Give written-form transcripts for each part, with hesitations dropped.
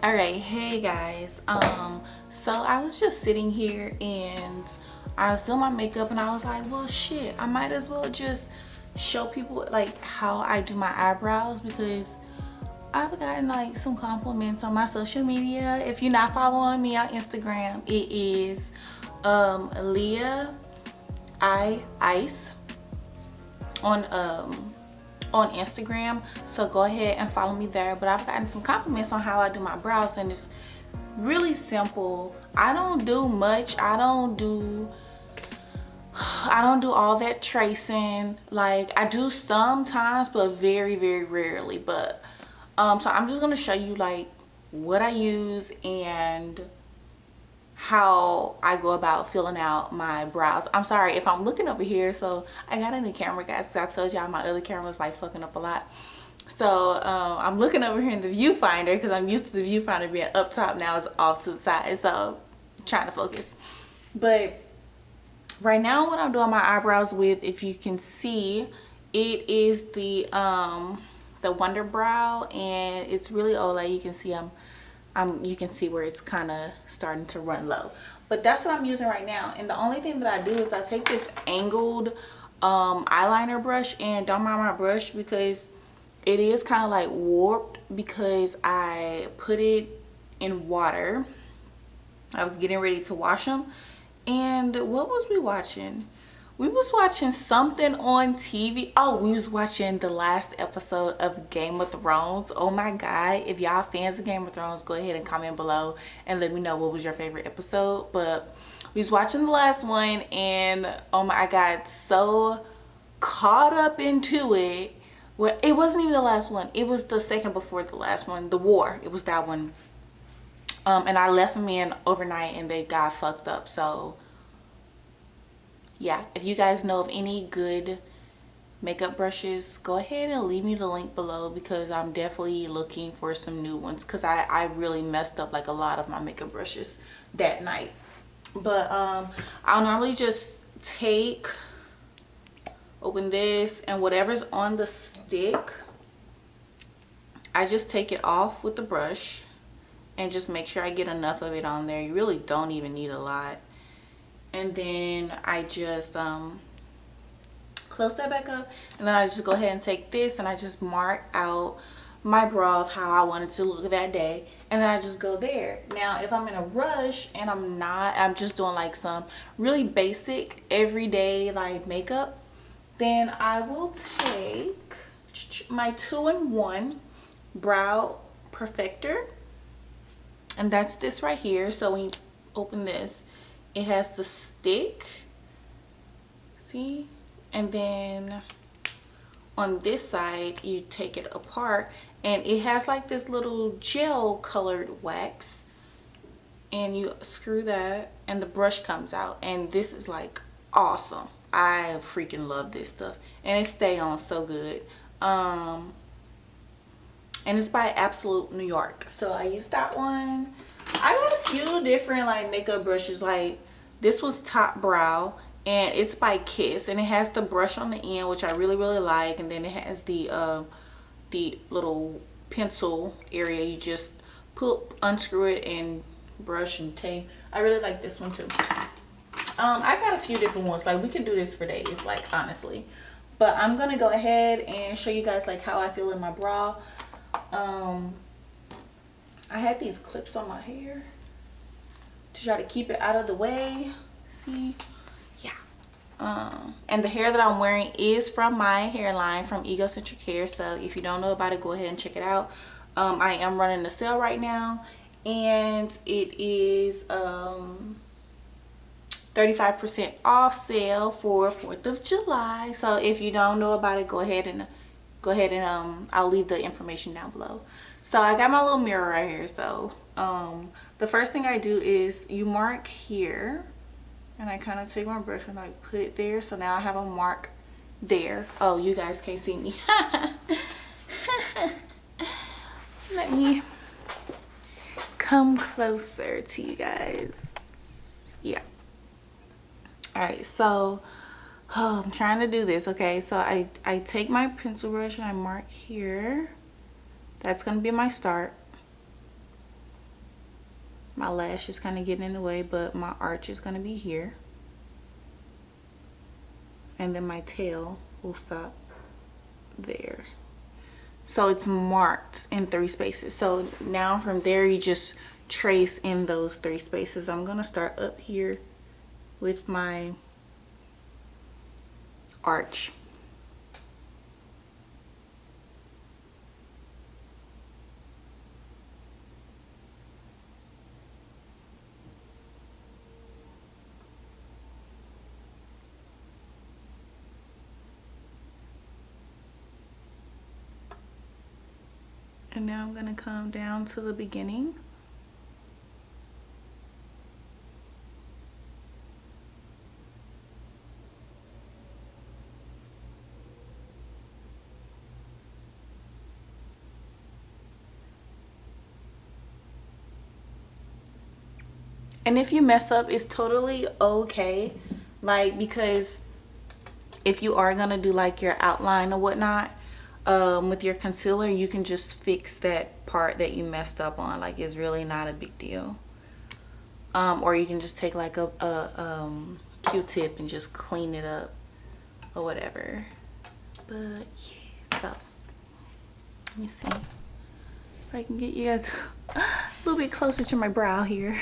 All right, hey guys. So I was just sitting here and I was doing my makeup and I was like, well shit, I might as well just show people like how I do my eyebrows, because I've gotten like some compliments on my social media. If you're not following me on Instagram, it is Leah Ice on Instagram, so go ahead and follow me there. But I've gotten some compliments on how I do my brows, and it's really simple. I don't do much. I don't do all that tracing. Like, I do sometimes, but very rarely. But so I'm just gonna show you like what I use and how I go about filling out my brows. I'm sorry if I'm looking over here. So I got a new camera, guys, because I told y'all my other camera was like fucking up a lot. So I'm looking over here in the viewfinder because I'm used to the viewfinder being up top. Now it's off to the side, so I'm trying to focus. But right now what I'm doing my eyebrows with, if you can see, it is the Wonder Brow, and it's really old. Like, you can see you can see where it's kind of starting to run low, but that's what I'm using right now. And the only thing that I do is I take this angled eyeliner brush, and don't mind my brush because it is kind of like warped because I put it in water. I was getting ready to wash them, and what was we watching? We was watching something on TV. Oh, we was watching the last episode of Game of Thrones. Oh my god, if y'all fans of Game of Thrones, go ahead and comment below and let me know what was your favorite episode. But we was watching the last one, and oh my, I got so caught up into it. Well, it wasn't even the last one, it was the second before the last one, the war. It was that one. And I left them in overnight and they got fucked up. So yeah, if you guys know of any good makeup brushes, go ahead and leave me the link below, because I'm definitely looking for some new ones, because I really messed up like a lot of my makeup brushes that night. But I'll normally just open this, and whatever's on the stick, I just take it off with the brush and just make sure I get enough of it on there. You really don't even need a lot. And then I just close that back up, and then I just go ahead and take this and I just mark out my brow of how I want it to look that day, and then I just go there. Now if I'm in a rush and I'm just doing like some really basic everyday like makeup, then I will take my 2-in-1 brow perfector, and that's this right here. So when you open this, it has the stick, see, and then on this side you take it apart, and it has like this little gel colored wax, and you screw that and the brush comes out, and this is like awesome. I freaking love this stuff, and it stays on so good. And it's by Absolute New York, so I use that one. I got a few different like makeup brushes. Like, this was Top Brow, and it's by Kiss, and it has the brush on the end, which I really like, and then it has the little pencil area. You just unscrew it and brush and tape. I really like this one too. I got a few different ones. Like, we can do this for days, like, honestly. But I'm gonna go ahead and show you guys like how I feel in my brow. I had these clips on my hair to try to keep it out of the way. See, yeah. And the hair that I'm wearing is from my hairline, from Egocentric Hair. So if you don't know about it, go ahead and check it out. I am running a sale right now, and it is 35% off sale for 4th of July. So if you don't know about it, go ahead and I'll leave the information down below. So I got my little mirror right here. So the first thing I do is you mark here, and I kind of take my brush and I put it there. So now I have a mark there. Oh, you guys can't see me. Let me come closer to you guys. Yeah. All right, so I'm trying to do this. Okay, so I take my pencil brush and I mark here. That's gonna be my start. My lash is kind of getting in the way, but my arch is going to be here. And then my tail will stop there. So it's marked in 3 spaces. So now from there you just trace in those 3 spaces. I'm going to start up here with my arch. And now I'm going to come down to the beginning. And if you mess up, it's totally okay. Like, because if you are going to do like your outline or whatnot, with your concealer, you can just fix that part that you messed up on. Like, it's really not a big deal. Or you can just take like a Q-tip and just clean it up or whatever. But yeah, so let me see if I can get you guys a little bit closer to my brow here.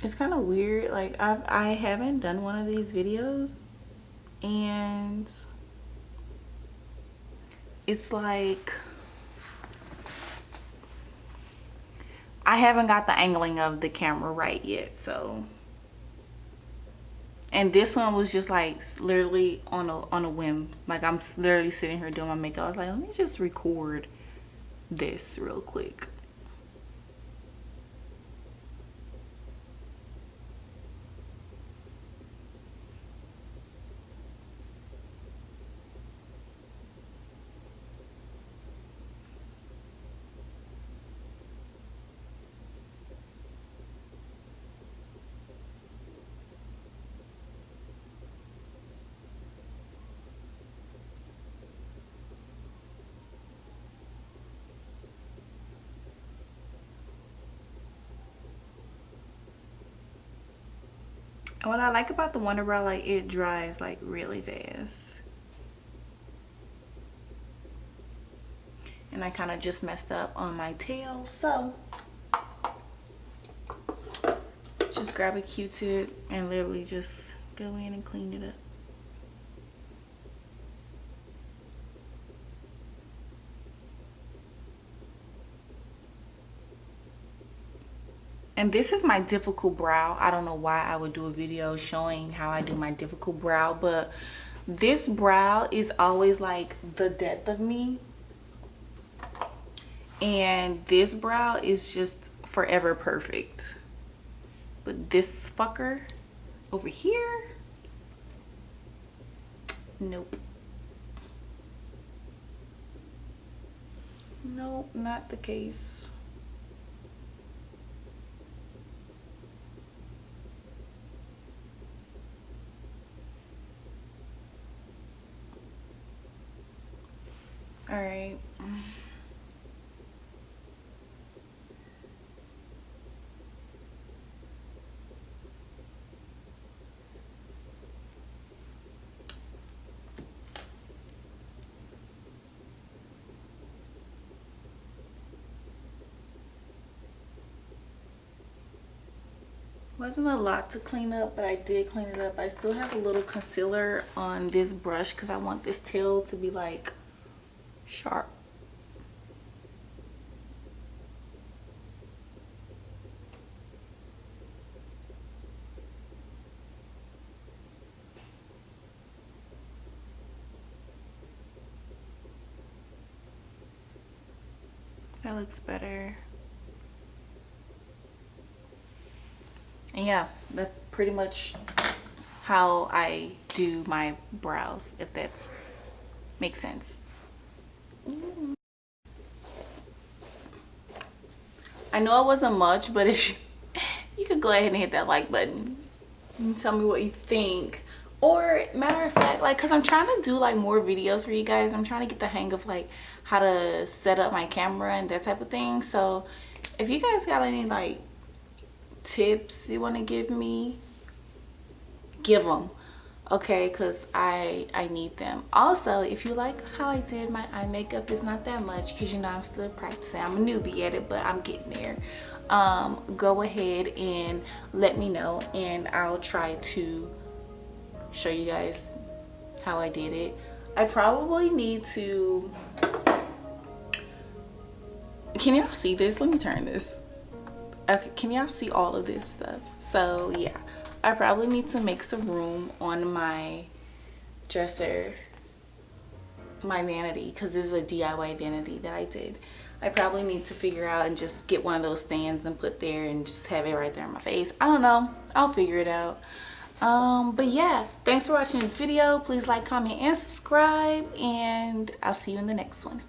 It's kind of weird, like I haven't done one of these videos, and it's like I haven't got the angling of the camera right yet. So, and this one was just like literally on a whim. Like, I'm literally sitting here doing my makeup. I was like, let me just record this real quick. And what I like about the Wonder Brow, like, it dries like really fast. And I kind of just messed up on my tail, so just grab a Q-tip and literally just go in and clean it up. And this is my difficult brow. I don't know why I would do a video showing how I do my difficult brow, but this brow is always like the death of me. And this brow is just forever perfect. But this fucker over here, nope. Nope, not the case. All right. Wasn't a lot to clean up, but I did clean it up. I still have a little concealer on this brush because I want this tail to be like sharp. That looks better. And yeah, that's pretty much how I do my brows, if that makes sense. I know it wasn't much, but if you could go ahead and hit that like button and tell me what you think Or matter of fact, like, because I'm trying to do like more videos for you guys. I'm trying to get the hang of like how to set up my camera and that type of thing. So if you guys got any like tips you want to give me, give them, okay? Because I need them. Also, if you like how I did my eye makeup, it's not that much because, you know, I'm still practicing. I'm a newbie at it, but I'm getting there. Go ahead and let me know, and I'll try to show you guys how I did it. I probably need to, can y'all see this? Let me turn this. Okay, can y'all see all of this stuff? So yeah, I probably need to make some room on my dresser, my vanity, because this is a DIY vanity that I did. I probably need to figure out and just get one of those stands and put there and just have it right there in my face. I don't know, I'll figure it out. But yeah, thanks for watching this video. Please like, comment, and subscribe, and I'll see you in the next one.